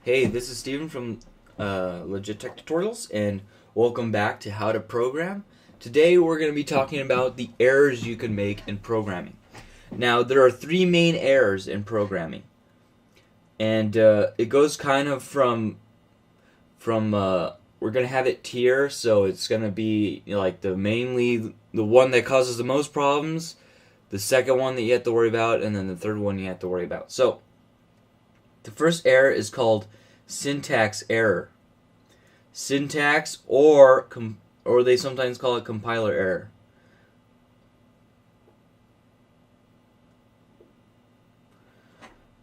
Hey, this is Steven from LegitTechTutorials, and welcome back to How to Program. Today we're going to be talking about the errors you can make in programming. Now, there are three main errors in programming, and it goes kind of from we're going to have it tier, so it's going to be like mainly the one that causes the most problems, the second one that you have to worry about, and then the third one you have to worry about. So, the first error is called syntax error. Syntax or they sometimes call it compiler error.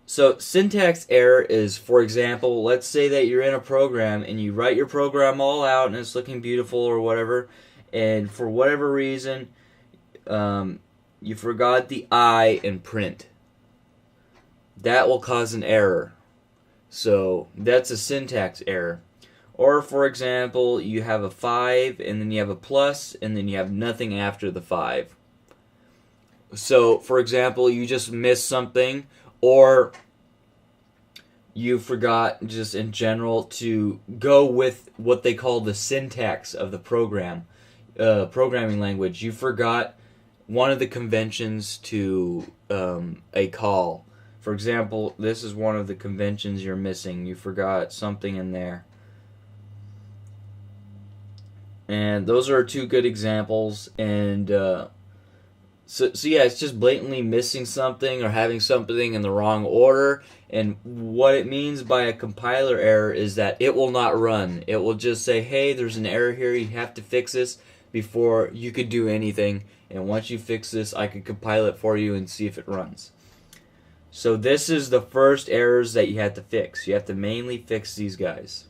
So syntax error is, for example, let's say that you're in a program and you write your program all out and it's looking beautiful or whatever, and for whatever reason you forgot the I in print. That will cause an error. So that's a syntax error. Or for example, you have a 5 and then you have a plus and then you have nothing after the 5. So for example, you just missed something, or you forgot just in general to go with what they call the syntax of the programming language. You forgot one of the conventions to a call. For example, this is one of the conventions you're missing. You forgot something in there. And those are two good examples. And so yeah, it's just blatantly missing something or having something in the wrong order. And what it means by a compiler error is that it will not run. It will just say, hey, there's an error here. You have to fix this before you could do anything. And once you fix this, I can compile it for you and see if it runs. So this is the first errors that you have to fix. You have to mainly fix these guys.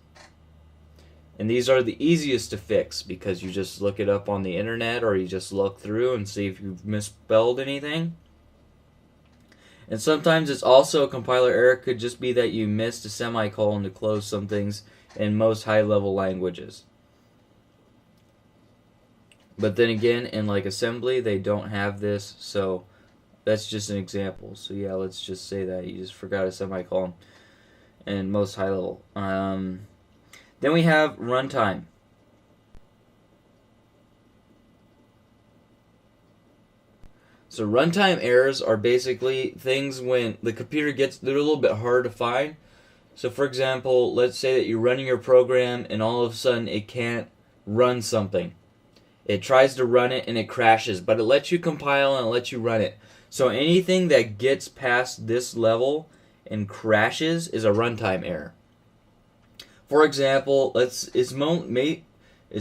And these are the easiest to fix because you just look it up on the internet, or you just look through and see if you've misspelled anything. And sometimes it's also a compiler error. It could just be that you missed a semicolon to close some things in most high-level languages. But then again, in like assembly, they don't have this, so that's just an example. So yeah, let's just say that you just forgot a semicolon in most high level. Then we have runtime. So runtime errors are basically things when the computer they're a little bit hard to find. So for example, let's say that you're running your program and all of a sudden it can't run something. It tries to run it and it crashes, but it lets you compile and it lets you run it. So anything that gets past this level and crashes is a runtime error. For example, it's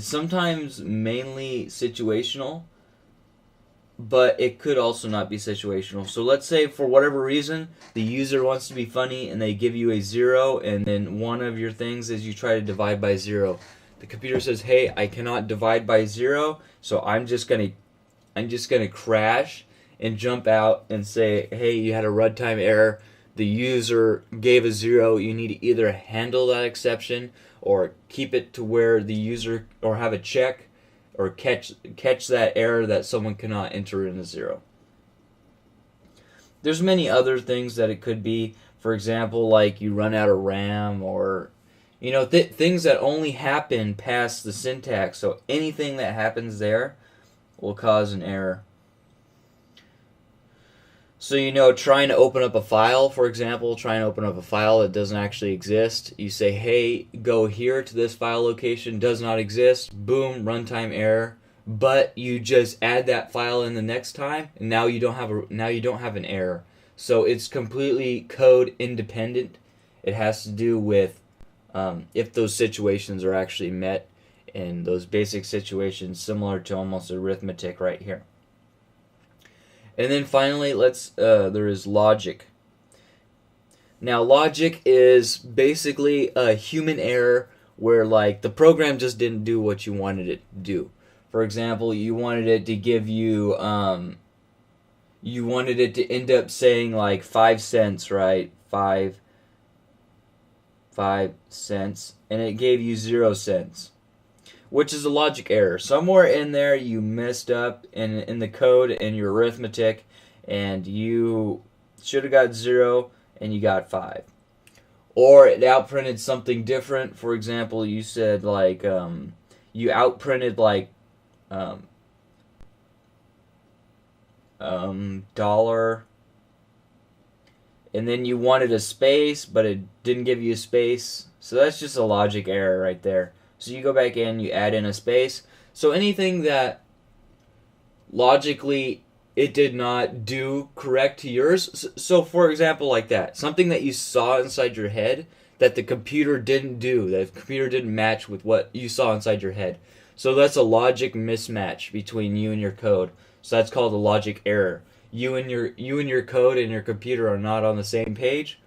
sometimes mainly situational, but it could also not be situational. So let's say for whatever reason the user wants to be funny and they give you a 0, and then one of your things is you try to divide by 0. The computer says, "Hey, I cannot divide by 0, so I'm just gonna crash and jump out and say, hey, you had a runtime error. The user gave a 0. You need to either handle that exception or keep it to where the user, or have a check or catch that error that someone cannot enter in a 0. There's many other things that it could be. For example, like you run out of RAM, or things that only happen past the syntax. So anything that happens there will cause an error. So trying to open up a file, for example, trying to open up a file that doesn't actually exist. You say, hey, go here to this file location, does not exist. Boom, runtime error. But you just add that file in the next time, and now you don't have an error. So it's completely code independent. It has to do with if those situations are actually met, and those basic situations similar to almost arithmetic right here. And then finally, there is logic. Now, logic is basically a human error where like the program just didn't do what you wanted it to do. For example, you wanted it to give you you wanted it to end up saying like 5 cents, right? 5 cents, and it gave you 0 cents. Which is a logic error. Somewhere in there you messed up in the code in your arithmetic, and you should have got 0 and you got 5. or it outprinted something different. For example, you said like you outprinted like dollar, and then you wanted a space, but it didn't give you a space. So that's just a logic error right there. So you go back in, you add in a space. So anything that logically it did not do correct to yours. So for example, like that, something that you saw inside your head that the computer didn't do, that the computer didn't match with what you saw inside your head. So that's a logic mismatch between you and your code. So that's called a logic error. You and your code and your computer are not on the same page.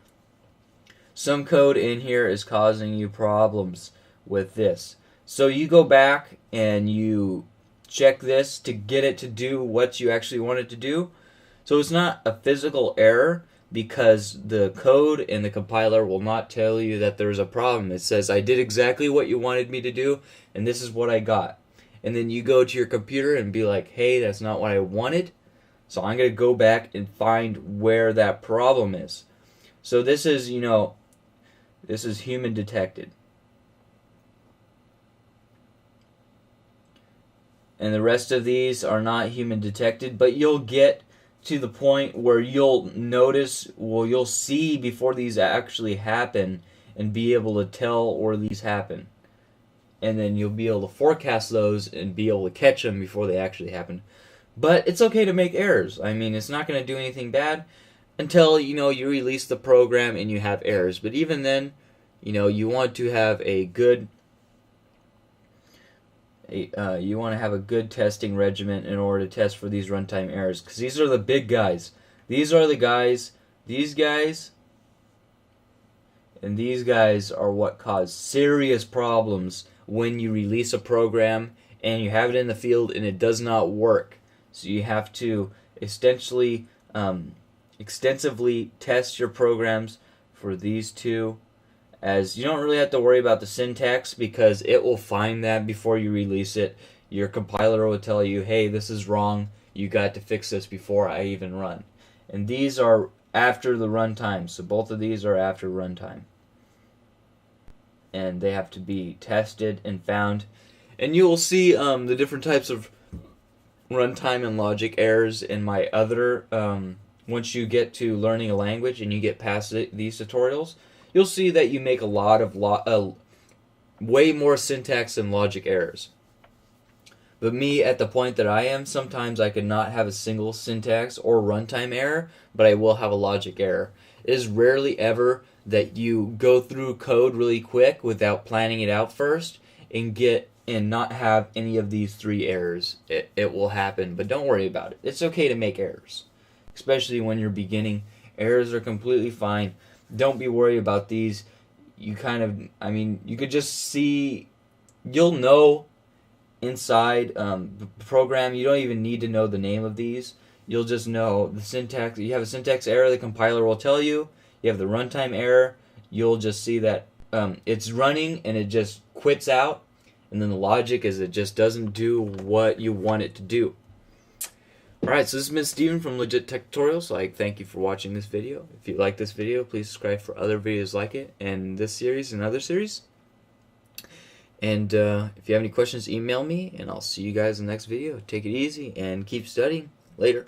Some code in here is causing you problems with this. So you go back and you check this to get it to do what you actually want it to do. So it's not a physical error because the code and the compiler will not tell you that there's a problem. It says, I did exactly what you wanted me to do, and this is what I got. And then you go to your computer and be like, hey, that's not what I wanted. So I'm going to go back and find where that problem is. So this is, this is human detected. And the rest of these are not human detected, but you'll get to the point where you'll notice, well, you'll see before these actually happen and be able to tell where these happen. And then you'll be able to forecast those and be able to catch them before they actually happen. But it's okay to make errors. I mean, it's not going to do anything bad until, you release the program and you have errors. But even then, you want to have a good testing regimen in order to test for these runtime errors, because these are the big guys. These are the guys, these guys, and these guys are what cause serious problems when you release a program and you have it in the field and it does not work. So you have to extensively test your programs for these two, as you don't really have to worry about the syntax because it will find that before you release it. Your compiler will tell you, hey, this is wrong, you got to fix this before I even run. And these are after the runtime, so both of these are after runtime. And they have to be tested and found. And you will see the different types of runtime and logic errors in my other, once you get to learning a language and you get past these tutorials, you'll see that you make a lot of way more syntax and logic errors. But me, at the point that I am, sometimes I could not have a single syntax or runtime error, but I will have a logic error. It is rarely ever that you go through code really quick without planning it out first and not have any of these three errors. It will happen, but don't worry about it. It's okay to make errors, especially when you're beginning. Errors are completely fine. Don't be worried about these. You could just see, you'll know inside the program. You don't even need to know the name of these. You'll just know the syntax. You have a syntax error, the compiler will tell you. You have the runtime error. You'll just see that it's running and it just quits out. And then the logic is it just doesn't do what you want it to do. Alright, so this has been Steven from LegitTechTutorials. I thank you for watching this video. If you like this video, please subscribe for other videos like it, and this series and other series. And if you have any questions, email me, and I'll see you guys in the next video. Take it easy, and keep studying. Later.